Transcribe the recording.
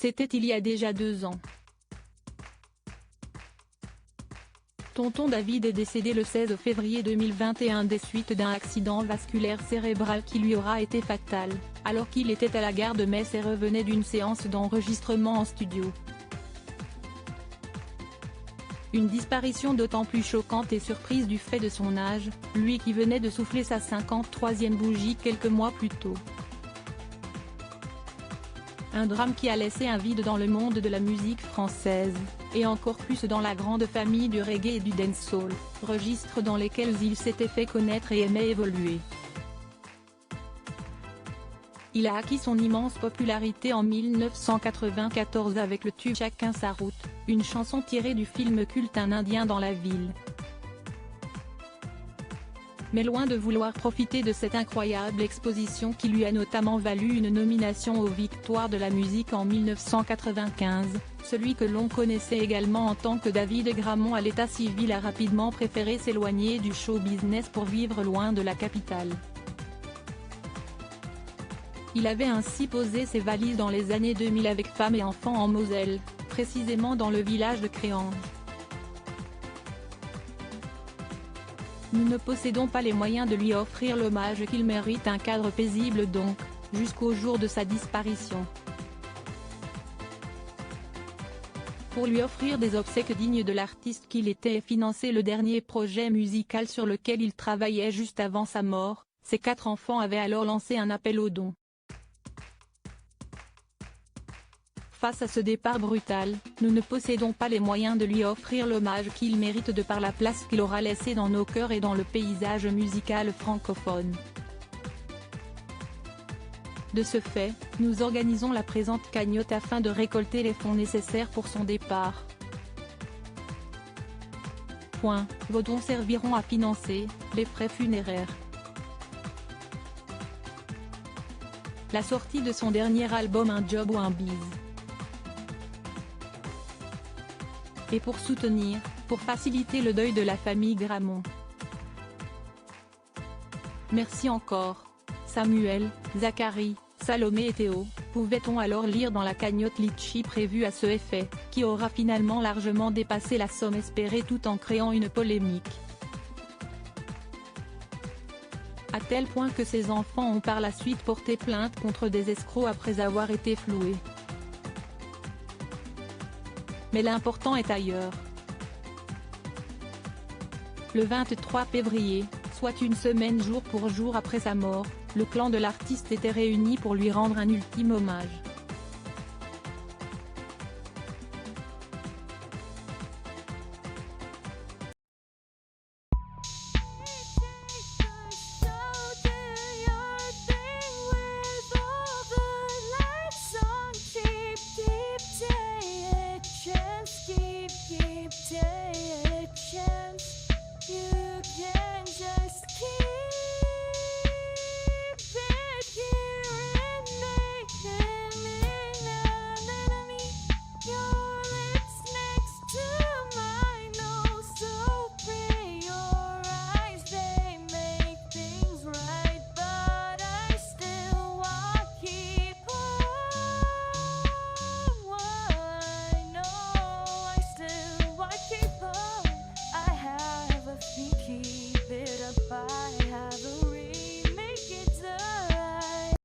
C'était il y a déjà 2 ans. Tonton David est décédé le 16 février 2021 des suites d'un accident vasculaire cérébral qui lui aura été fatal, alors qu'il était à la gare de Metz et revenait d'une séance d'enregistrement en studio. Une disparition d'autant plus choquante et surprise du fait de son âge, lui qui venait de souffler sa 53e bougie quelques mois plus tôt. Un drame qui a laissé un vide dans le monde de la musique française, et encore plus dans la grande famille du reggae et du dancehall, registres dans lesquels il s'était fait connaître et aimait évoluer. Il a acquis son immense popularité en 1994 avec le tube Chacun sa route, une chanson tirée du film culte Un Indien dans la ville. Mais loin de vouloir profiter de cette incroyable exposition qui lui a notamment valu une nomination aux Victoires de la musique en 1995, celui que l'on connaissait également en tant que David Gramont à l'état civil a rapidement préféré s'éloigner du show business pour vivre loin de la capitale. Il avait ainsi posé ses valises dans les années 2000 avec femme et enfants en Moselle, précisément dans le village de Créange. Nous ne possédons pas les moyens de lui offrir l'hommage qu'il mérite, un cadre paisible donc, jusqu'au jour de sa disparition. Pour lui offrir des obsèques dignes de l'artiste qu'il était et financer le dernier projet musical sur lequel il travaillait juste avant sa mort, ses 4 enfants avaient alors lancé un appel aux dons. Face à ce départ brutal, nous ne possédons pas les moyens de lui offrir l'hommage qu'il mérite de par la place qu'il aura laissée dans nos cœurs et dans le paysage musical francophone. De ce fait, nous organisons la présente cagnotte afin de récolter les fonds nécessaires pour son départ. Vos dons serviront à financer les frais funéraires. La sortie de son dernier album Un job ou un bise. Et pour soutenir, pour faciliter le deuil de la famille Gramont. Merci encore. Samuel, Zachary, Salomé et Théo, pouvait-on alors lire dans la cagnotte Litchi prévue à ce effet, qui aura finalement largement dépassé la somme espérée tout en créant une polémique. À tel point que ses enfants ont par la suite porté plainte contre des escrocs après avoir été floués. Mais l'important est ailleurs. Le 23 février, soit une semaine jour pour jour après sa mort, le clan de l'artiste était réuni pour lui rendre un ultime hommage.